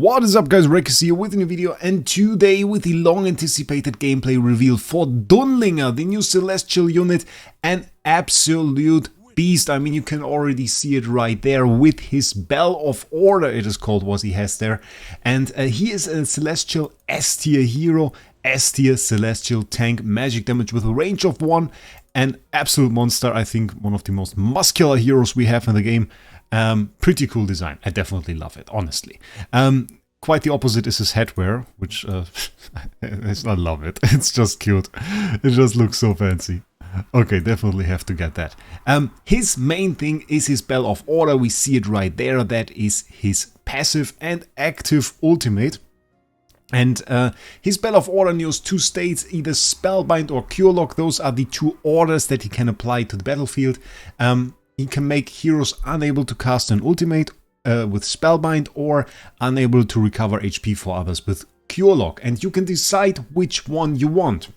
What is up guys, Wraec here with a new video, and today with the long anticipated gameplay reveal for Dunlingr, the new celestial unit, an absolute beast. I mean, you can already see it right there with his Bell of Order, it is called, what he has there. And he is a celestial S-tier hero, S-tier celestial tank, magic damage with a range of 1, an absolute monster. I think one of the most muscular heroes we have in the game. Pretty cool design. I definitely love it, honestly. Quite the opposite is his headwear, which I love it. It's just cute. It just looks so fancy. Okay, definitely have to get that. His main thing is his Bell of Order. We see it right there. That is his passive and active ultimate. And his Bell of Order knows 2 states, either Spellbind or Cure Lock. Those are the 2 orders that he can apply to the battlefield. He can make heroes unable to cast an ultimate with Spellbind, or unable to recover HP for others with Cure Lock. And you can decide which one you want.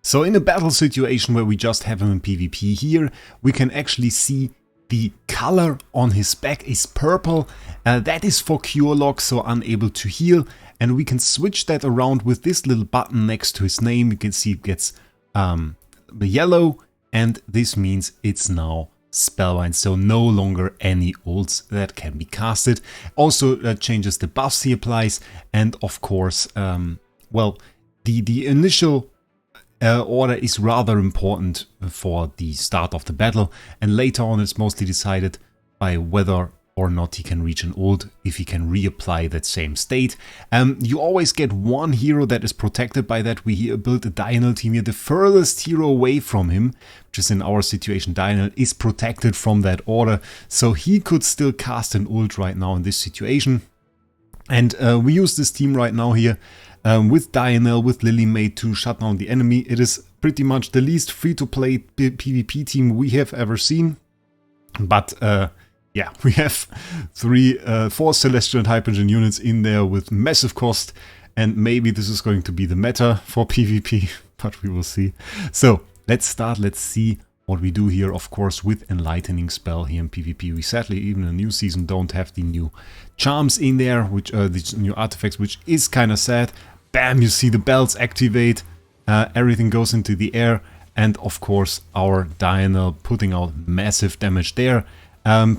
So in a battle situation where we just have him in PvP here, we can actually see the color on his back is purple. That is for Cure Lock, so unable to heal. And we can switch that around with this little button next to his name. You can see it gets the yellow, and this means it's now Spellbind, so no longer any ults that can be casted. Also changes the buffs he applies, and of course, well, the initial order is rather important for the start of the battle, and later on it's mostly decided by whether or not he can reach an ult, if he can reapply that same state. You always get one hero that is protected by that. We built a Diurnal team here. The furthest hero away from him, which is in our situation Diurnal, is protected from that order. So he could still cast an ult right now in this situation. And we use this team right now here with Diurnal, with Lily Maid to shut down the enemy. It is pretty much the least free-to-play PvP team we have ever seen. But yeah, we have 4 Celestial and Hypergen units in there with massive cost, and maybe this is going to be the meta for PvP, but we will see. So let's start, let's see what we do here. Of course, with Enlightening Spell here in PvP, we sadly, even in a new season, don't have the new charms in there, which these new artifacts, which is kind of sad. Bam, you see the bells activate, everything goes into the air, and of course our Diurnal putting out massive damage there.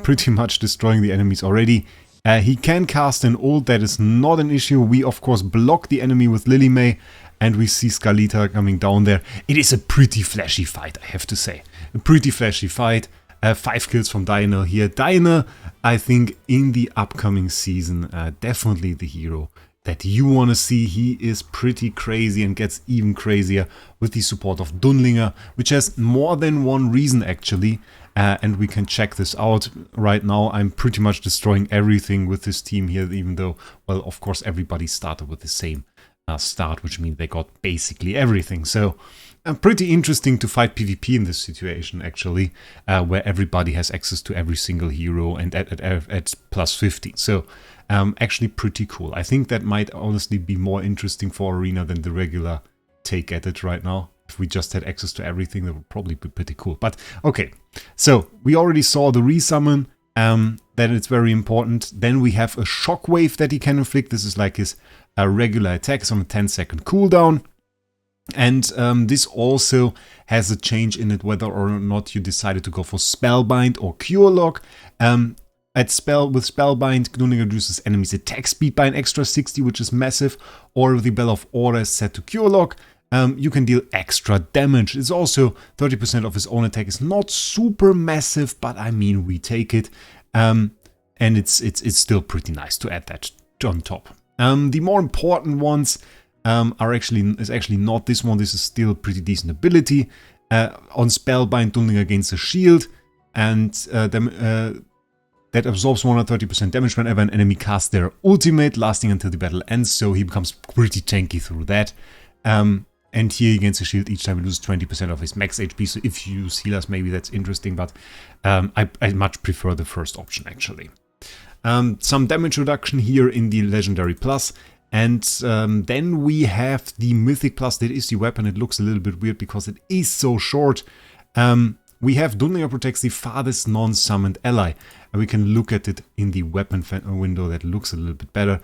Pretty much destroying the enemies already. He can cast an ult, that is not an issue. We of course block the enemy with Lily May, and we see Skalita coming down there. It is a pretty flashy fight, I have to say. A pretty flashy fight. 5 kills from Diurnal here. Diurnal, I think in the upcoming season, definitely the hero that you want to see. He is pretty crazy and gets even crazier with the support of Dunlingr, which has more than one reason actually. And we can check this out right now. I'm pretty much destroying everything with this team here, even though, well, of course, everybody started with the same start, which means they got basically everything. So, pretty interesting to fight PvP in this situation, actually, where everybody has access to every single hero and at plus 50. So, actually pretty cool. I think that might honestly be more interesting for Arena than the regular take at it right now. If we just had access to everything, that would probably be pretty cool. But okay, so we already saw the resummon, that it's very important. Then we have a shockwave that he can inflict. This is like his regular attack. It's on a 10-second cooldown. And this also has a change in it whether or not you decided to go for Spellbind or Cure Lock. With Spellbind, Dunlingr reduces enemies' attack speed by an extra 60, which is massive. Or the Bell of Order is set to Cure Lock. You can deal extra damage. It's also 30% of his own attack. Is not super massive, but I mean, we take it. And it's still pretty nice to add that on top. The more important ones is actually not this one. This is still pretty decent ability. On Spellbind, Dunlingr gains a shield, and that absorbs 130% damage whenever an enemy casts their ultimate, lasting until the battle ends. So he becomes pretty tanky through that. And here he gains a shield each time he loses 20% of his max HP. So if you use healers, maybe that's interesting, but I much prefer the first option actually. Some damage reduction here in the Legendary Plus. And then we have the Mythic Plus. That is the weapon. It looks a little bit weird because it is so short. We have Dunlingr protects the farthest non-summoned ally. and we can look at it in the weapon window that looks a little bit better.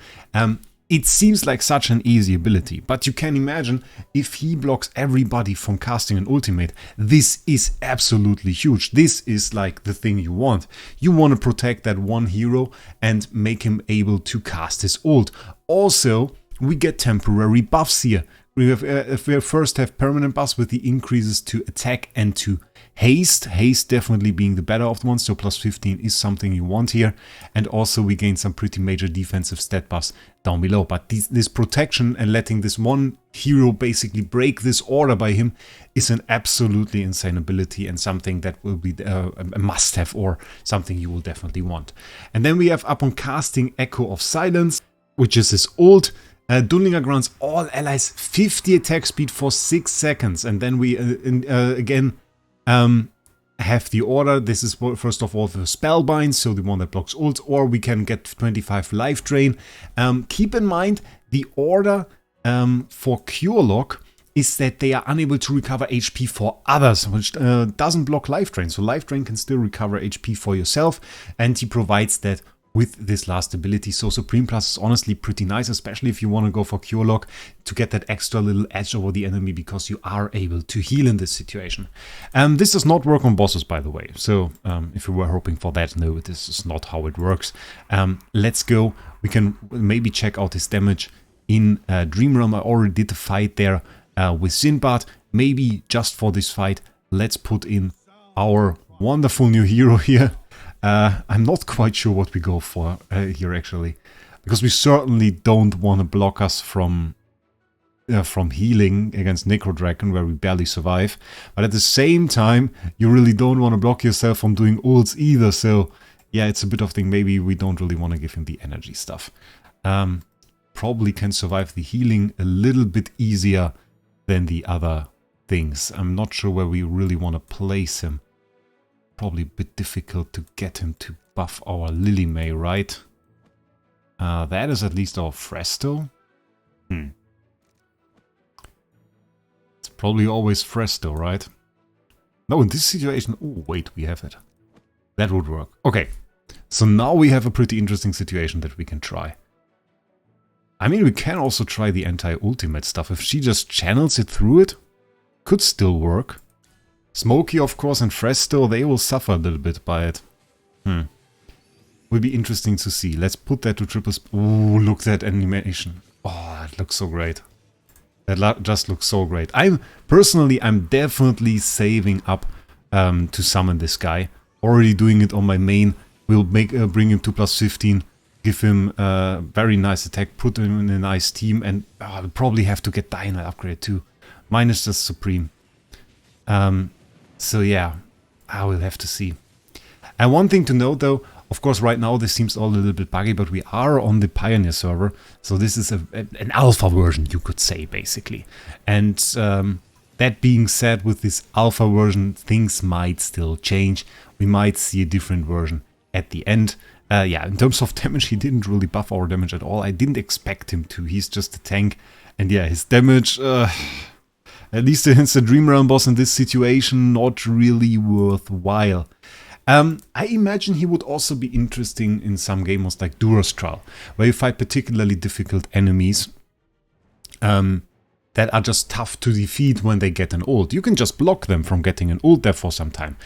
It seems like such an easy ability, but you can imagine if he blocks everybody from casting an ultimate, this is absolutely huge. This is like the thing you want. You want to protect that one hero and make him able to cast his ult. Also, we get temporary buffs here. We first have permanent buffs with the increases to attack and to haste. Haste definitely being the better of the ones, so plus 15 is something you want here. And also we gain some pretty major defensive stat buffs down below. But this protection and letting this one hero basically break this order by him is an absolutely insane ability and something that will be a must-have or something you will definitely want. And then we have upon casting Echo of Silence, which is his ult. Dunlingr grants all allies 50 attack speed for 6 seconds. And then we again have the order. This is first of all the Spellbind, so the one that blocks ults, or we can get 25 life drain. Keep in mind the order for Cure Lock is that they are unable to recover HP for others, which doesn't block life drain. So life drain can still recover HP for yourself, and he provides that with this last ability. So Supreme Plus is honestly pretty nice, especially if you want to go for Cure Lock to get that extra little edge over the enemy because you are able to heal in this situation. This does not work on bosses, by the way. So if you were hoping for that, no, this is not how it works. Let's go. We can maybe check out his damage in Dream Realm. I already did the fight there with Sinbad. Maybe just for this fight, let's put in our wonderful new hero here. I'm not quite sure what we go for here actually, because we certainly don't want to block us from healing against Necro Dragon where we barely survive, but at the same time you really don't want to block yourself from doing ults either, so yeah, it's a bit of thing. Maybe we don't really want to give him the energy stuff. Probably can survive the healing a little bit easier than the other things. I'm not sure where we really want to place him. Probably a bit difficult to get him to buff our Lily May, right? That is at least our Fresto. It's probably always Fresto, right? No, in this situation... Oh, wait, we have it. That would work. Okay, so now we have a pretty interesting situation that we can try. I mean, we can also try the anti-ultimate stuff. If she just channels it through it, could still work. Smokey, of course, and Fresto, they will suffer a little bit by it. Will be interesting to see. Let's put that to triple... Ooh, look at that animation. Oh, that looks so great. That just looks so great. I'm definitely saving up to summon this guy. Already doing it on my main. We'll bring him to plus 15. Give him a very nice attack. Put him in a nice team. And I'll probably have to get Dynamite upgrade too. Mine is just Supreme. So yeah, I will have to see. And one thing to note though, of course right now this seems all a little bit buggy, but we are on the Pioneer server. So this is an alpha version, you could say, basically. And that being said, with this alpha version, things might still change. We might see a different version at the end. Yeah, in terms of damage, he didn't really buff our damage at all. I didn't expect him to. He's just a tank. And yeah, his damage... at least against the Dream Realm boss in this situation, not really worthwhile. I imagine he would also be interesting in some game modes like Duros Trial, where you fight particularly difficult enemies that are just tough to defeat when they get an ult. You can just block them from getting an ult there for some time.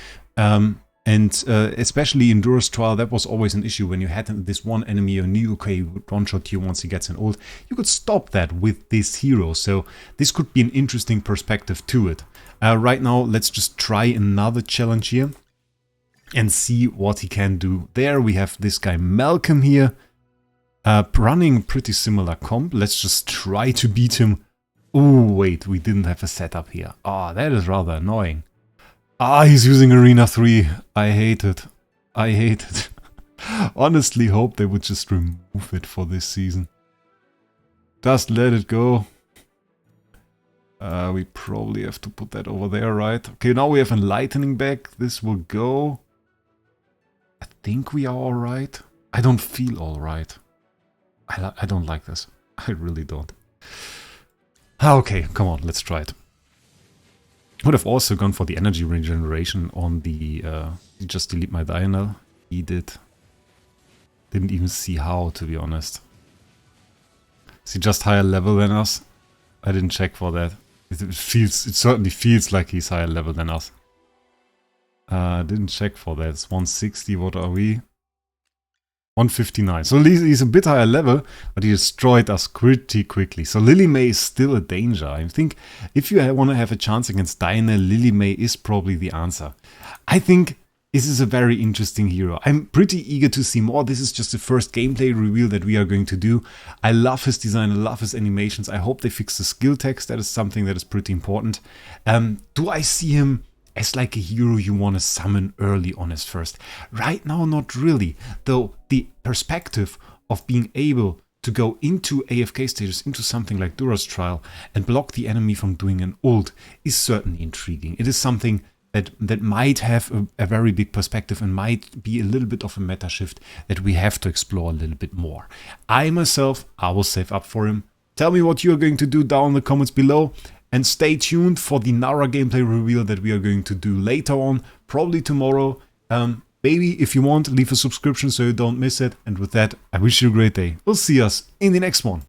And especially in Duros Trial, that was always an issue. When you had this one enemy you knew, okay, he would one-shot you once he gets an ult, you could stop that with this hero. So this could be an interesting perspective to it. Right now, let's just try another challenge here and see what he can do. There we have this guy Malcolm here, running pretty similar comp. Let's just try to beat him. Oh, wait, we didn't have a setup here. Ah, that is rather annoying. Ah, he's using Arena 3. I hate it. I hate it. Honestly hope they would just remove it for this season. Just let it go. We probably have to put that over there, right? Okay, now we have Enlightening back. This will go. I think we are alright. I don't feel alright. I don't like this. I really don't. Okay, come on, let's try it. Would have also gone for the energy regeneration on the... just delete my Diurnal. He did. Didn't even see how, to be honest. Is he just higher level than us? I didn't check for that. It certainly feels like he's higher level than us. Didn't check for that. It's 160, what are we? 159. So he's a bit higher level, but he destroyed us pretty quickly. So Lily May is still a danger. I think if you want to have a chance against Diana, Lily May is probably the answer. I think this is a very interesting hero. I'm pretty eager to see more. This is just the first gameplay reveal that we are going to do. I love his design, I love his animations. I hope they fix the skill text. That is something that is pretty important. Do I see him as like a hero you want to summon early on as first? Right now, not really. Though the perspective of being able to go into AFK stages, into something like Dura's Trial, and block the enemy from doing an ult is certainly intriguing. It is something that might have a very big perspective and might be a little bit of a meta shift that we have to explore a little bit more. I myself, I will save up for him. Tell me what you are going to do down in the comments below. And stay tuned for the Nara gameplay reveal that we are going to do later on, probably tomorrow. Maybe if you want, leave a subscription so you don't miss it. And with that, I wish you a great day. We'll see us in the next one.